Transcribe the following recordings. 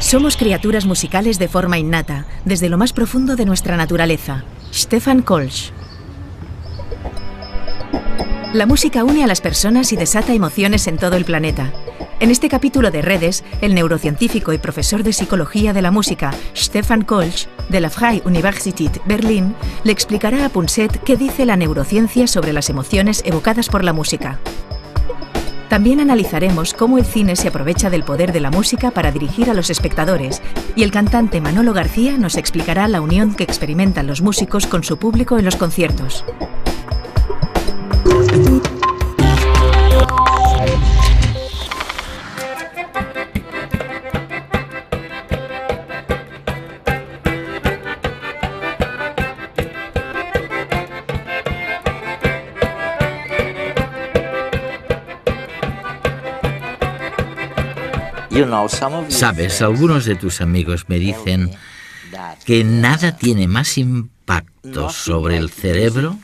Somos criaturas musicales de forma innata, desde lo más profundo de nuestra naturaleza. Stefan Kolsch. La música une a las personas y desata emociones en todo el planeta. En este capítulo de Redes, el neurocientífico y profesor de psicología de la música, Stefan Kolsch, de la Freie Universität Berlin, le explicará a Punset qué dice la neurociencia sobre las emociones evocadas por la música. También analizaremos cómo el cine se aprovecha del poder de la música para dirigir a los espectadores, y el cantante Manolo García nos explicará la unión que experimentan los músicos con su público en los conciertos. Sabes, algunos de tus amigos me dicen que nada tiene más impacto sobre el cerebro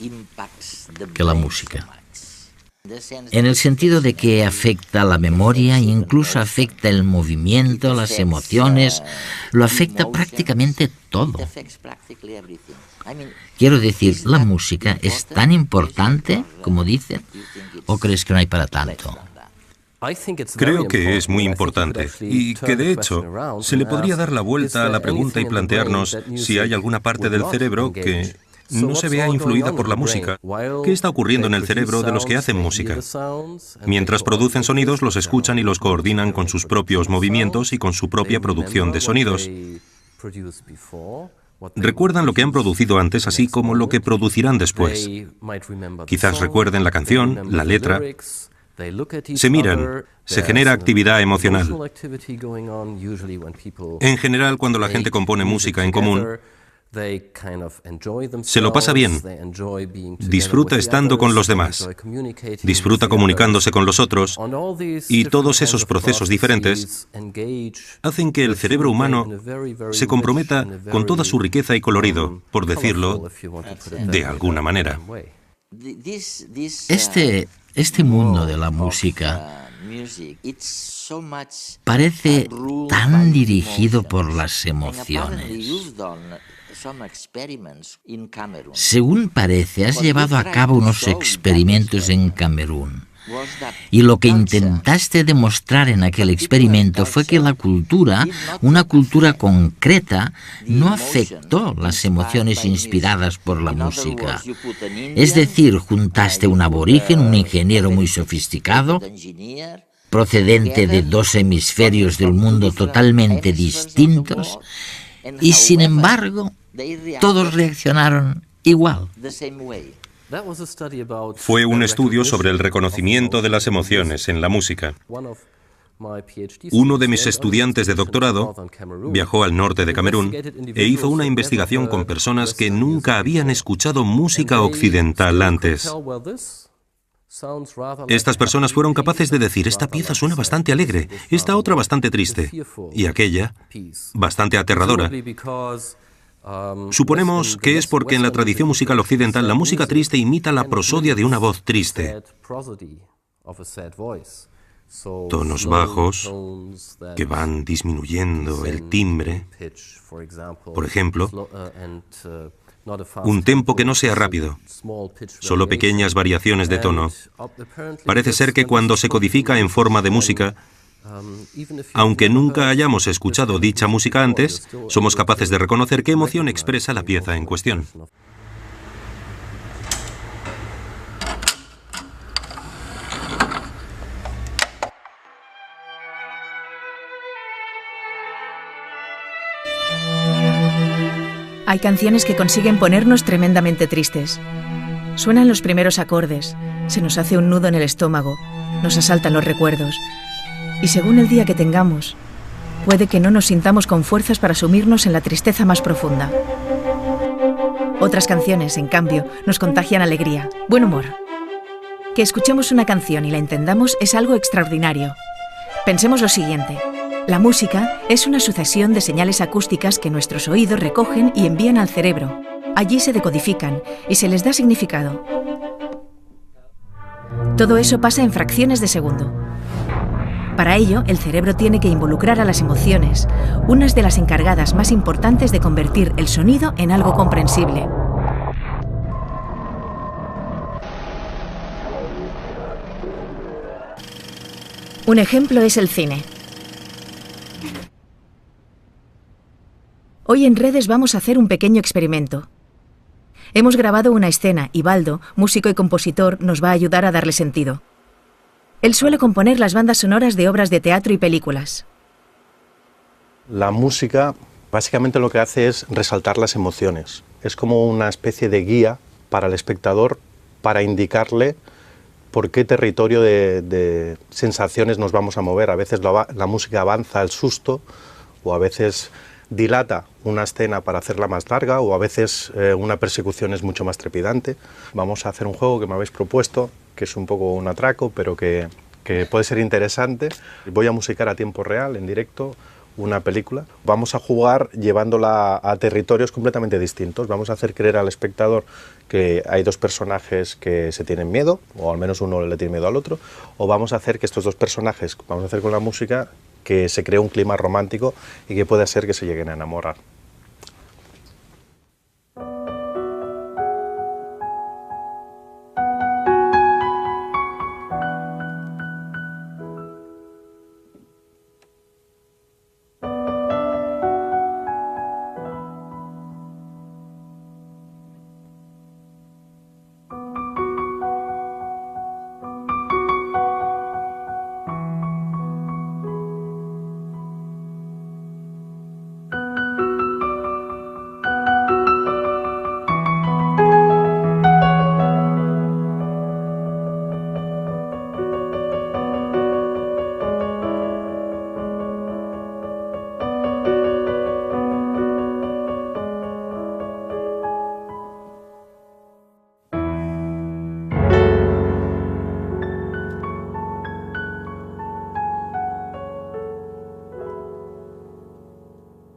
que la música. En el sentido de que afecta la memoria, incluso afecta el movimiento, las emociones, lo afecta prácticamente todo. Quiero decir, ¿la música es tan importante como dicen? ¿O crees que no hay para tanto? Creo que es muy importante y que, de hecho, se le podría dar la vuelta a la pregunta y plantearnos si hay alguna parte del cerebro que no se vea influida por la música. ¿Qué está ocurriendo en el cerebro de los que hacen música? Mientras producen sonidos, los escuchan y los coordinan con sus propios movimientos y con su propia producción de sonidos. Recuerdan lo que han producido antes, así como lo que producirán después. Quizás recuerden la canción, la letra. Se miran, se genera actividad emocional. En general, cuando la gente compone música en común, se lo pasa bien, disfruta estando con los demás, disfruta comunicándose con los otros, y todos esos procesos diferentes hacen que el cerebro humano se comprometa con toda su riqueza y colorido, por decirlo de alguna manera. Este mundo de la música parece tan dirigido por las emociones. Según parece, has llevado a cabo unos experimentos en Camerún. Y lo que intentaste demostrar en aquel experimento fue que la cultura, una cultura concreta, no afectó las emociones inspiradas por la música. Es decir, juntaste un aborigen, un ingeniero muy sofisticado, procedente de dos hemisferios del mundo totalmente distintos, y sin embargo, todos reaccionaron igual. Fue un estudio sobre el reconocimiento de las emociones en la música. Uno de mis estudiantes de doctorado viajó al norte de Camerún e hizo una investigación con personas que nunca habían escuchado música occidental antes. Estas personas fueron capaces de decir: esta pieza suena bastante alegre, esta otra bastante triste, y aquella bastante aterradora. Suponemos que es porque en la tradición musical occidental la música triste imita la prosodia de una voz triste. Tonos bajos que van disminuyendo el timbre, por ejemplo, un tempo que no sea rápido, solo pequeñas variaciones de tono. Parece ser que cuando se codifica en forma de música, aunque nunca hayamos escuchado dicha música antes, somos capaces de reconocer qué emoción expresa la pieza en cuestión. Hay canciones que consiguen ponernos tremendamente tristes. Suenan los primeros acordes, se nos hace un nudo en el estómago, nos asaltan los recuerdos. Y según el día que tengamos, puede que no nos sintamos con fuerzas para sumirnos en la tristeza más profunda. Otras canciones, en cambio, nos contagian alegría, buen humor. Que escuchemos una canción y la entendamos es algo extraordinario. Pensemos lo siguiente. La música es una sucesión de señales acústicas que nuestros oídos recogen y envían al cerebro. Allí se decodifican y se les da significado. Todo eso pasa en fracciones de segundo. Para ello, el cerebro tiene que involucrar a las emociones, unas de las encargadas más importantes de convertir el sonido en algo comprensible. Un ejemplo es el cine. Hoy en Redes vamos a hacer un pequeño experimento. Hemos grabado una escena y Baldo, músico y compositor, nos va a ayudar a darle sentido. Él suele componer las bandas sonoras de obras de teatro y películas. La música básicamente lo que hace es resaltar las emociones. Es como una especie de guía para el espectador para indicarle por qué territorio de sensaciones nos vamos a mover. A veces la música avanza al susto, o a veces dilata una escena para hacerla más larga, o a veces una persecución es mucho más trepidante. Vamos a hacer un juego que me habéis propuesto, que es un poco un atraco, pero que puede ser interesante. Voy a musicar a tiempo real, en directo, una película. Vamos a jugar llevándola a territorios completamente distintos. Vamos a hacer creer al espectador que hay dos personajes que se tienen miedo, o al menos uno le tiene miedo al otro, o vamos a hacer que estos dos personajes, vamos a hacer con la música, que se cree un clima romántico y que puede hacer que se lleguen a enamorar.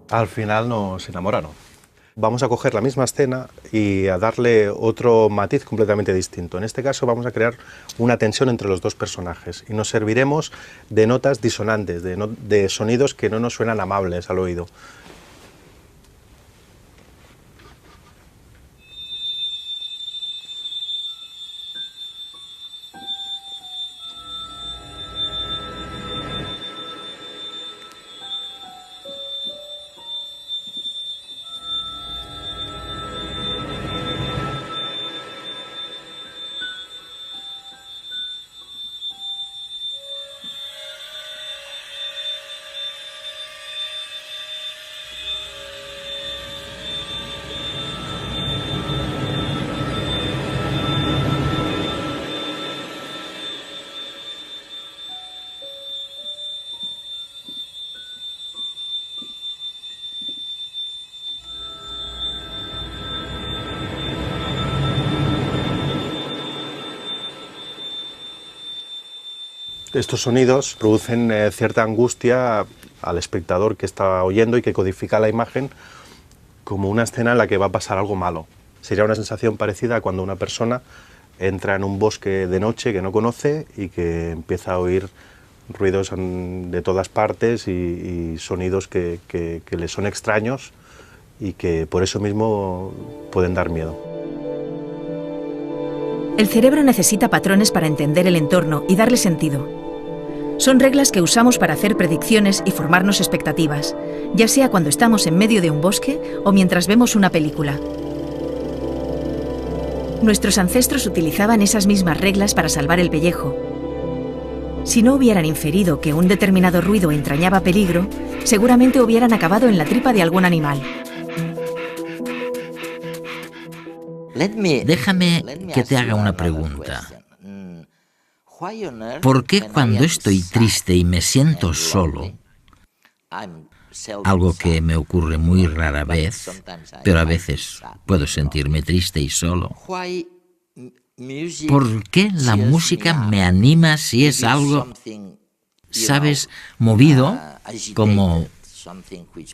Al final nos enamoraron. Vamos a coger la misma escena y a darle otro matiz completamente distinto. En este caso vamos a crear una tensión entre los dos personajes y nos serviremos de notas disonantes, de sonidos que no nos suenan amables al oído. Estos sonidos producen cierta angustia al espectador que está oyendo y que codifica la imagen como una escena en la que va a pasar algo malo. Sería una sensación parecida a cuando una persona entra en un bosque de noche que no conoce y que empieza a oír ruidos de todas partes y sonidos que le son extraños y que por eso mismo pueden dar miedo. El cerebro necesita patrones para entender el entorno y darle sentido. Son reglas que usamos para hacer predicciones y formarnos expectativas, ya sea cuando estamos en medio de un bosque o mientras vemos una película. Nuestros ancestros utilizaban esas mismas reglas para salvar el pellejo. Si no hubieran inferido que un determinado ruido entrañaba peligro, seguramente hubieran acabado en la tripa de algún animal. Déjame que te haga una pregunta. ¿Por qué cuando estoy triste y me siento solo, algo que me ocurre muy rara vez, pero a veces puedo sentirme triste y solo. ¿Por qué la música me anima si es algo, sabes, movido, como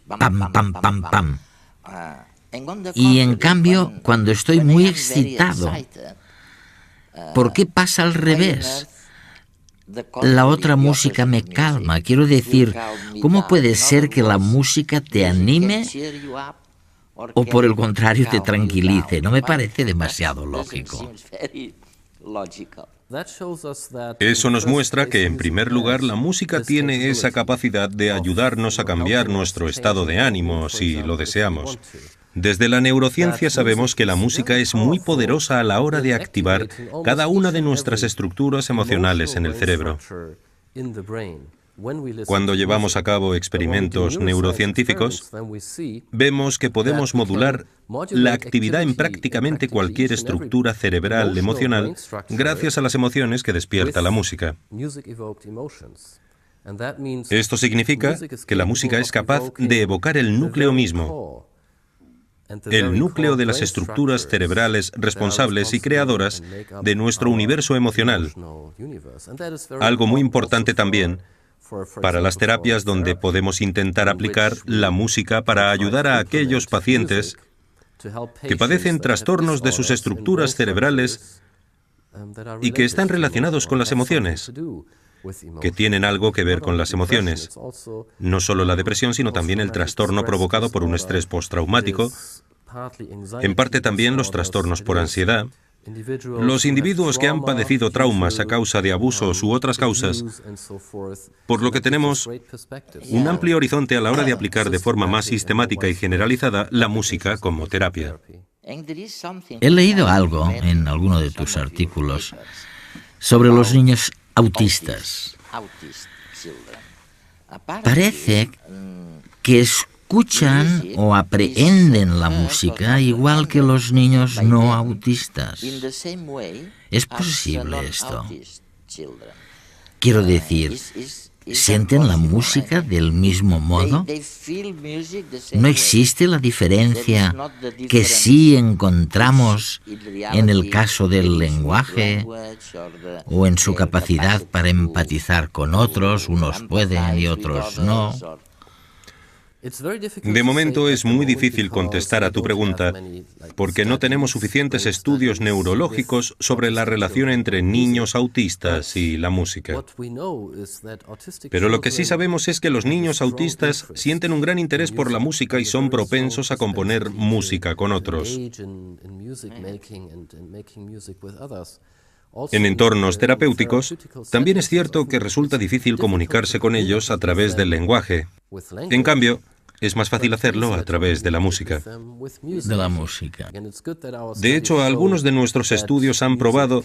pam, pam, pam, pam? Y en cambio, cuando estoy muy excitado, ¿por qué pasa al revés? La otra música me calma. Quiero decir, ¿cómo puede ser que la música te anime o por el contrario te tranquilice? No me parece demasiado lógico. Eso nos muestra que, en primer lugar, la música tiene esa capacidad de ayudarnos a cambiar nuestro estado de ánimo, si lo deseamos. Desde la neurociencia sabemos que la música es muy poderosa a la hora de activar cada una de nuestras estructuras emocionales en el cerebro. Cuando llevamos a cabo experimentos neurocientíficos, vemos que podemos modular la actividad en prácticamente cualquier estructura cerebral emocional gracias a las emociones que despierta la música. Esto significa que la música es capaz de evocar el núcleo mismo, el núcleo de las estructuras cerebrales responsables y creadoras de nuestro universo emocional. Algo muy importante también para las terapias donde podemos intentar aplicar la música para ayudar a aquellos pacientes que padecen trastornos de sus estructuras cerebrales y que están relacionados con las emociones, que tienen algo que ver con las emociones. No solo la depresión, sino también el trastorno provocado por un estrés postraumático, en parte también los trastornos por ansiedad. Los individuos que han padecido traumas a causa de abusos u otras causas, por lo que tenemos un amplio horizonte a la hora de aplicar de forma más sistemática y generalizada la música como terapia. He leído algo en alguno de tus artículos sobre los niños autistas. Parece que escuchan o aprehenden la música igual que los niños no autistas. ¿Es posible esto? Quiero decir, ¿sienten la música del mismo modo? ¿No existe la diferencia que sí encontramos en el caso del lenguaje o en su capacidad para empatizar con otros? Unos pueden y otros no. De momento es muy difícil contestar a tu pregunta porque no tenemos suficientes estudios neurológicos sobre la relación entre niños autistas y la música. Pero lo que sí sabemos es que los niños autistas sienten un gran interés por la música y son propensos a componer música con otros. En entornos terapéuticos, también es cierto que resulta difícil comunicarse con ellos a través del lenguaje. En cambio, es más fácil hacerlo a través de la música. De hecho, algunos de nuestros estudios han probado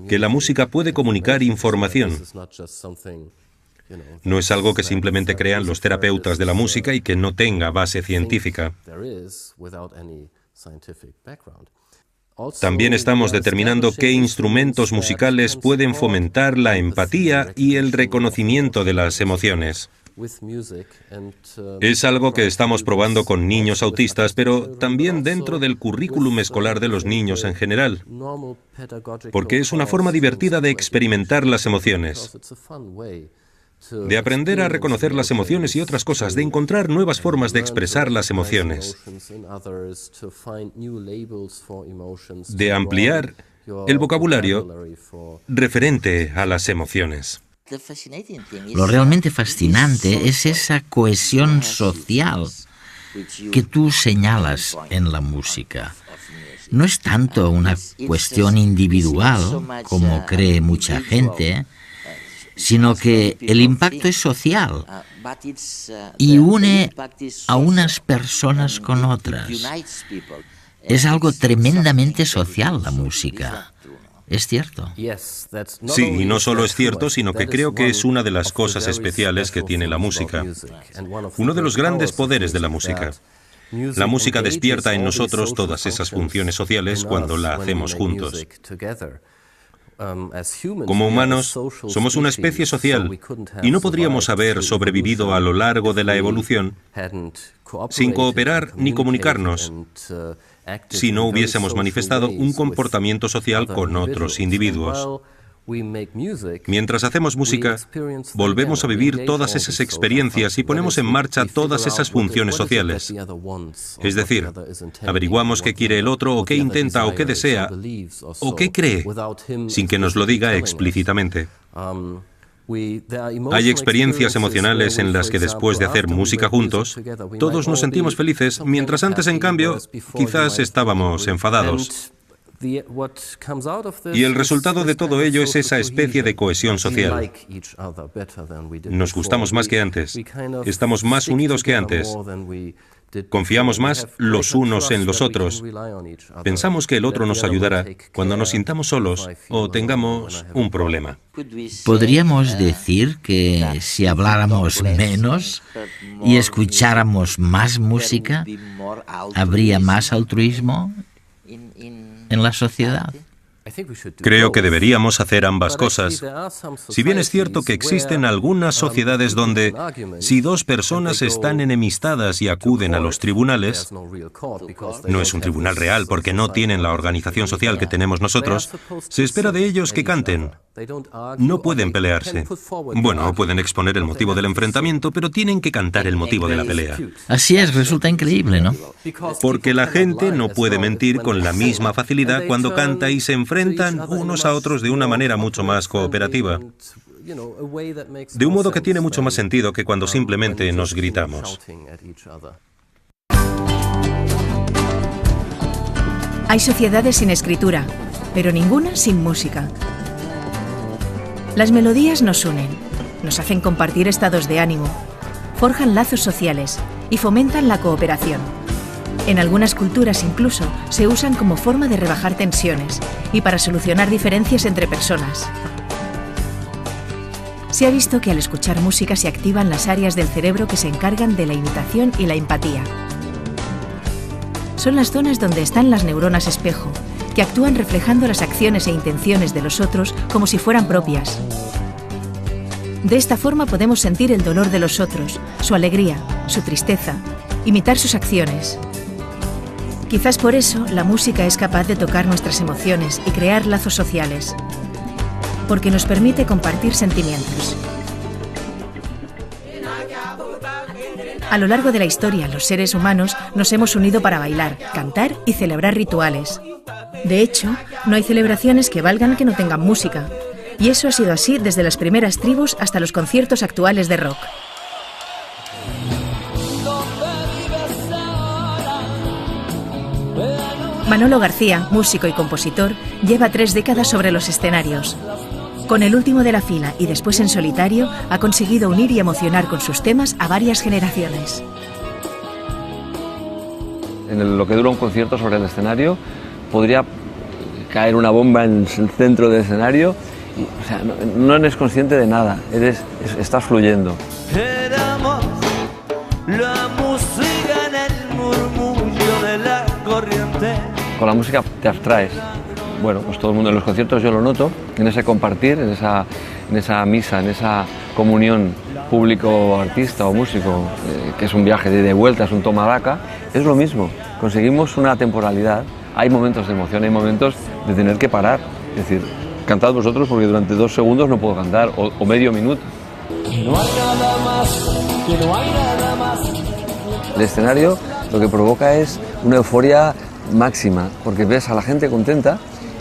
que la música puede comunicar información. No es algo que simplemente crean los terapeutas de la música y que no tenga base científica. También estamos determinando qué instrumentos musicales pueden fomentar la empatía y el reconocimiento de las emociones. Es algo que estamos probando con niños autistas, pero también dentro del currículum escolar de los niños en general, porque es una forma divertida de experimentar las emociones, de aprender a reconocer las emociones y otras cosas, de encontrar nuevas formas de expresar las emociones, de ampliar el vocabulario referente a las emociones. Lo realmente fascinante es esa cohesión social que tú señalas en la música. No es tanto una cuestión individual, como cree mucha gente, sino que el impacto es social y une a unas personas con otras. Es algo tremendamente social la música. ¿Es cierto? Sí, y no solo es cierto, sino que creo que es una de las cosas especiales que tiene la música. Uno de los grandes poderes de la música. La música despierta en nosotros todas esas funciones sociales cuando la hacemos juntos. Como humanos, somos una especie social y no podríamos haber sobrevivido a lo largo de la evolución sin cooperar ni comunicarnos si no hubiésemos manifestado un comportamiento social con otros individuos. Mientras hacemos música, volvemos a vivir todas esas experiencias y ponemos en marcha todas esas funciones sociales. Es decir, averiguamos qué quiere el otro, o qué intenta, o qué desea, o qué cree, sin que nos lo diga explícitamente. Hay experiencias emocionales en las que después de hacer música juntos, todos nos sentimos felices, mientras antes, en cambio, quizás estábamos enfadados. Y el resultado de todo ello es esa especie de cohesión social. Nos gustamos más que antes, estamos más unidos que antes, confiamos más los unos en los otros, pensamos que el otro nos ayudará cuando nos sintamos solos o tengamos un problema. ¿Podríamos decir que si habláramos menos y escucháramos más música, habría más altruismo en la sociedad? Creo que deberíamos hacer ambas cosas. Si bien es cierto que existen algunas sociedades donde, si dos personas están enemistadas y acuden a los tribunales, no es un tribunal real porque no tienen la organización social que tenemos nosotros, se espera de ellos que canten. No pueden pelearse. Bueno, pueden exponer el motivo del enfrentamiento, pero tienen que cantar el motivo de la pelea. Así es, resulta increíble, ¿no? Porque la gente no puede mentir con la misma facilidad cuando canta y se enfrentan unos a otros de una manera mucho más cooperativa. De un modo que tiene mucho más sentido que cuando simplemente nos gritamos. Hay sociedades sin escritura, pero ninguna sin música. Las melodías nos unen, nos hacen compartir estados de ánimo, forjan lazos sociales y fomentan la cooperación. En algunas culturas incluso se usan como forma de rebajar tensiones y para solucionar diferencias entre personas. Se ha visto que al escuchar música se activan las áreas del cerebro que se encargan de la imitación y la empatía. Son las zonas donde están las neuronas espejo, que actúan reflejando las acciones e intenciones de los otros como si fueran propias. De esta forma podemos sentir el dolor de los otros, su alegría, su tristeza, imitar sus acciones. Quizás por eso la música es capaz de tocar nuestras emociones y crear lazos sociales, porque nos permite compartir sentimientos. A lo largo de la historia, los seres humanos nos hemos unido para bailar, cantar y celebrar rituales. De hecho, no hay celebraciones que valgan que no tengan música, y eso ha sido así desde las primeras tribus hasta los conciertos actuales de rock. Manolo García, músico y compositor, lleva 3 décadas sobre los escenarios. Con el último de la fila y después en solitario, ha conseguido unir y emocionar con sus temas a varias generaciones. En lo que dura un concierto sobre el escenario, podría caer una bomba en el centro del escenario y, o sea, no eres consciente de nada, estás fluyendo. Éramos la música en el murmullo de la corriente. Con la música te abstraes. Bueno, pues todo el mundo en los conciertos yo lo noto, en ese compartir, en esa misa, en esa comunión público-artista o músico, que es un viaje de ida y vuelta, es un toma daca, es lo mismo, conseguimos una temporalidad, hay momentos de emoción, hay momentos de tener que parar, es decir, cantad vosotros porque durante 2 segundos no puedo cantar, o medio minuto. Que no hay nada más, que no hay nada más. El escenario lo que provoca es una euforia máxima, porque ves a la gente contenta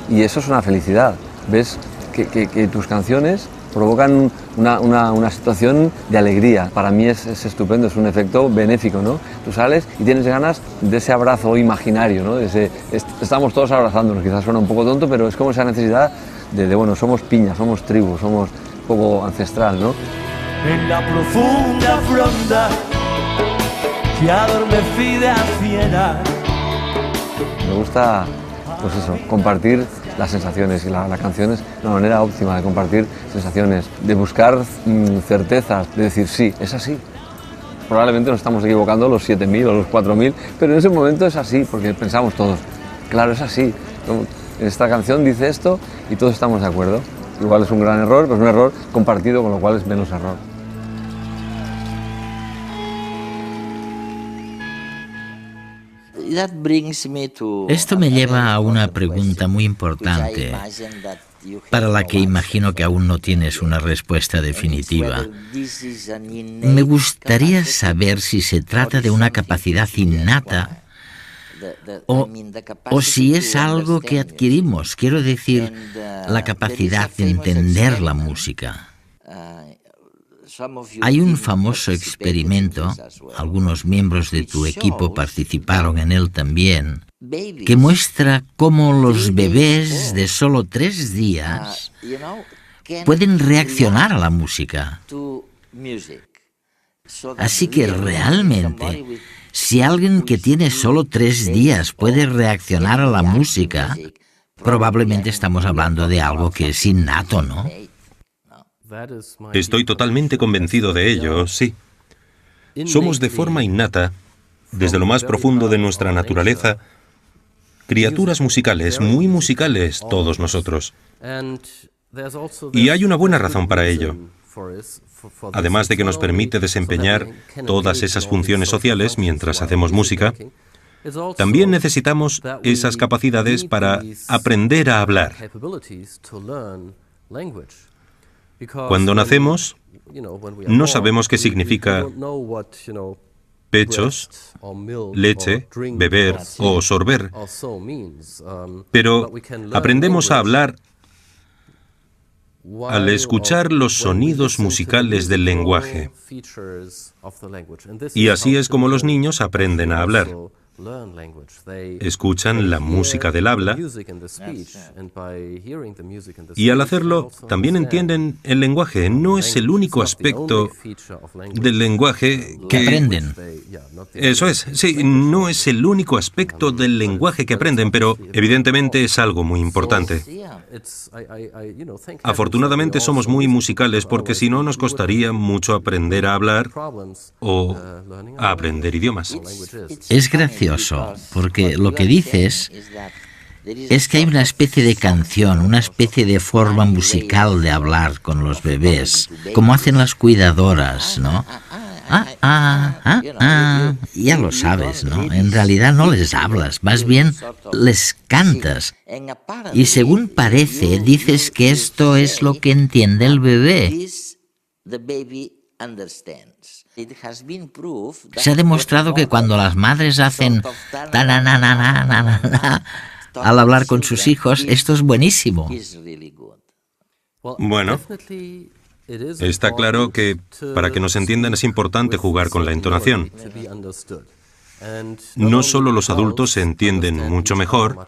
y eso es una felicidad. Ves que tus canciones provocan una situación de alegría. Para mí es estupendo, es un efecto benéfico, ¿no? Tú sales y tienes ganas de ese abrazo imaginario, ¿no? Estamos todos abrazándonos, quizás suena un poco tonto, pero es como esa necesidad bueno, somos piña, somos tribu, somos un poco ancestral, ¿no? En la profunda fronda que adormecida fiera. Me gusta, pues eso, compartir las sensaciones y la canción es una manera óptima de compartir sensaciones, de buscar certezas, de decir sí, es así. Probablemente nos estamos equivocando los 7.000 o los 4.000, pero en ese momento es así, porque pensamos todos, claro, es así. esta canción dice esto y todos estamos de acuerdo. Igual es un gran error, pero es un error compartido, con lo cual es menos error. Esto me lleva a una pregunta muy importante, para la que imagino que aún no tienes una respuesta definitiva. Me gustaría saber si se trata de una capacidad innata o si es algo que adquirimos, quiero decir, la capacidad de entender la música. Hay un famoso experimento, algunos miembros de tu equipo participaron en él también, que muestra cómo los bebés de solo 3 días pueden reaccionar a la música. Así que realmente, si alguien que tiene solo 3 días puede reaccionar a la música, probablemente estamos hablando de algo que es innato, ¿no? Estoy totalmente convencido de ello, sí. Somos de forma innata, desde lo más profundo de nuestra naturaleza, criaturas musicales, muy musicales todos nosotros. Y hay una buena razón para ello. Además de que nos permite desempeñar todas esas funciones sociales mientras hacemos música, también necesitamos esas capacidades para aprender a hablar. Cuando nacemos, no sabemos qué significa pechos, leche, beber o sorber, pero aprendemos a hablar al escuchar los sonidos musicales del lenguaje. Y así es como los niños aprenden a hablar. Escuchan la música del habla y al hacerlo también entienden el lenguaje. No es el único aspecto del lenguaje que aprenden. Eso es, sí, no es el único aspecto del lenguaje que aprenden, pero evidentemente es algo muy importante. Afortunadamente somos muy musicales porque si no nos costaría mucho aprender a hablar o a aprender idiomas. Es gracioso, porque lo que dices es que hay una especie de canción, una especie de forma musical de hablar con los bebés, como hacen las cuidadoras, ¿no? Ya lo sabes, ¿no? En realidad no les hablas, más bien les cantas. Y según parece, dices que esto es lo que entiende el bebé. Se ha demostrado que cuando las madres hacen al hablar con sus hijos, esto es buenísimo. Bueno, está claro que para que nos entiendan es importante jugar con la entonación. No solo los adultos se entienden mucho mejor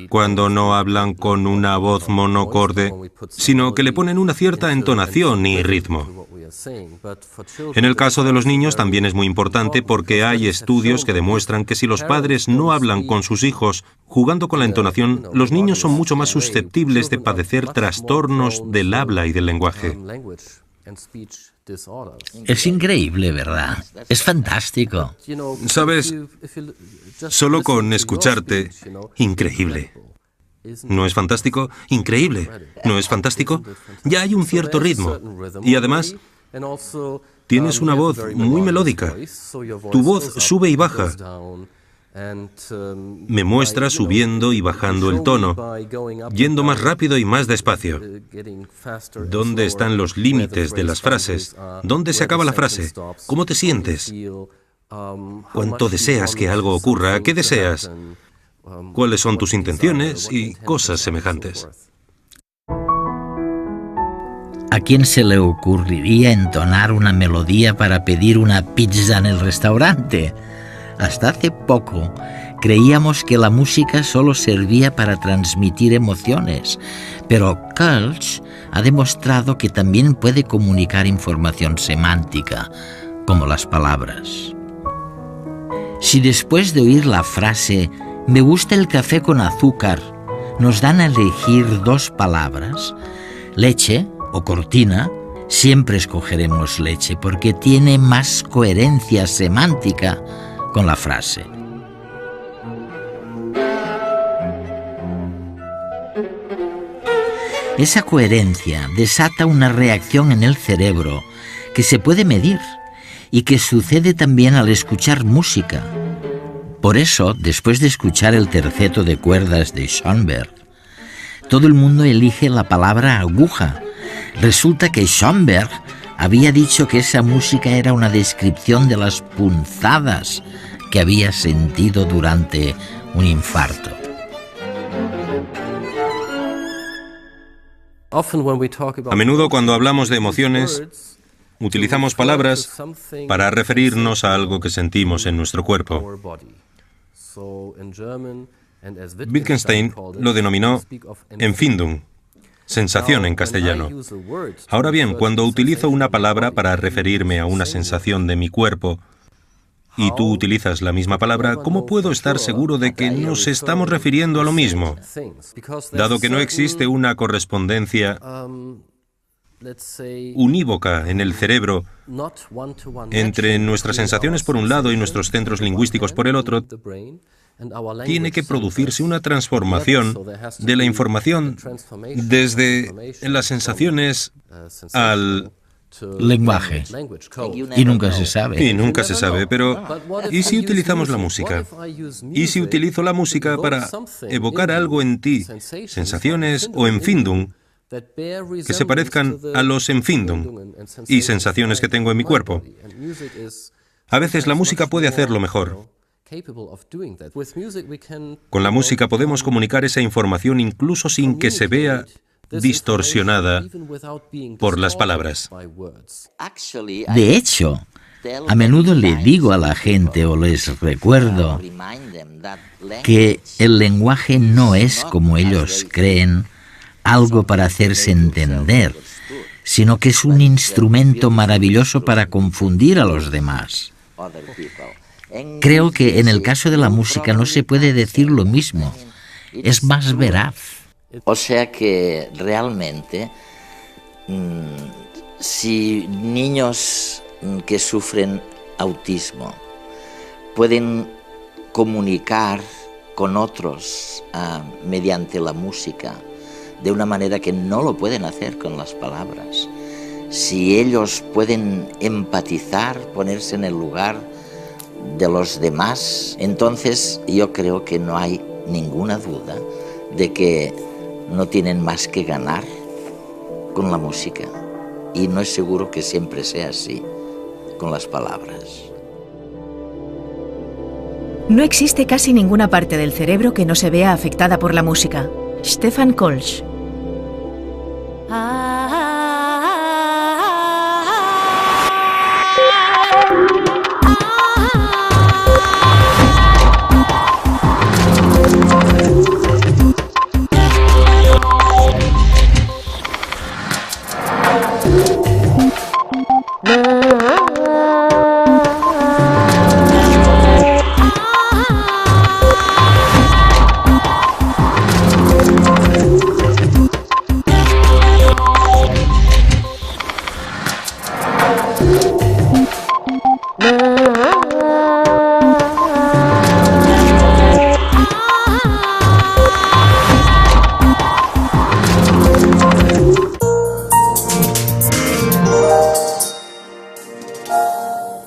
cuando no hablan con una voz monocorde, sino que le ponen una cierta entonación y ritmo. En el caso de los niños también es muy importante porque hay estudios que demuestran que si los padres no hablan con sus hijos jugando con la entonación, los niños son mucho más susceptibles de padecer trastornos del habla y del lenguaje. Es increíble, ¿verdad? Es fantástico. ¿Sabes? Solo con escucharte, increíble. ¿No es fantástico? Increíble. ¿No es fantástico? Ya hay un cierto ritmo. Y además, tienes una voz muy melódica. Tu voz sube y baja. Me muestra subiendo y bajando el tono, yendo más rápido y más despacio. ¿Dónde están los límites de las frases? ¿Dónde se acaba la frase? ¿Cómo te sientes? ¿Cuánto deseas que algo ocurra? ¿Qué deseas? ¿Cuáles son tus intenciones? Y cosas semejantes. ¿A quién se le ocurriría entonar una melodía para pedir una pizza en el restaurante? Hasta hace poco creíamos que la música solo servía para transmitir emociones, pero Kölsch ha demostrado que también puede comunicar información semántica, como las palabras. Si después de oír la frase «me gusta el café con azúcar», nos dan a elegir 2 palabras, leche o cortina, siempre escogeremos leche porque tiene más coherencia semántica con la frase. Esa coherencia desata una reacción en el cerebro que se puede medir y que sucede también al escuchar música. Por eso, después de escuchar el terceto de cuerdas de Schoenberg, todo el mundo elige la palabra aguja. Resulta que Schoenberg había dicho que esa música era una descripción de las punzadas que había sentido durante un infarto. A menudo cuando hablamos de emociones, utilizamos palabras para referirnos a algo que sentimos en nuestro cuerpo. Wittgenstein lo denominó Empfindung, sensación en castellano. Ahora bien, cuando utilizo una palabra para referirme a una sensación de mi cuerpo, y tú utilizas la misma palabra, ¿cómo puedo estar seguro de que nos estamos refiriendo a lo mismo? Dado que no existe una correspondencia unívoca en el cerebro entre nuestras sensaciones por un lado y nuestros centros lingüísticos por el otro, tiene que producirse una transformación de la información desde las sensaciones al lenguaje. Y nunca se sabe. Y nunca se sabe, pero ¿y si utilizamos la música? ¿Y si utilizo la música para evocar algo en ti, sensaciones o Empfindung, que se parezcan a los Empfindung y sensaciones que tengo en mi cuerpo? A veces la música puede hacerlo mejor. Con la música podemos comunicar esa información incluso sin que se vea distorsionada por las palabras. De hecho, a menudo le digo a la gente o les recuerdo que el lenguaje no es, como ellos creen, algo para hacerse entender, sino que es un instrumento maravilloso para confundir a los demás. Creo que en el caso de la música no se puede decir lo mismo, es más veraz. O sea que realmente, si niños que sufren autismo pueden comunicar con otros mediante la música de una manera que no lo pueden hacer con las palabras, si ellos pueden empatizar, ponerse en el lugar de los demás, entonces yo creo que no hay ninguna duda de que no tienen más que ganar con la música. Y no es seguro que siempre sea así con las palabras. No existe casi ninguna parte del cerebro que no se vea afectada por la música. Stefan Kolsch.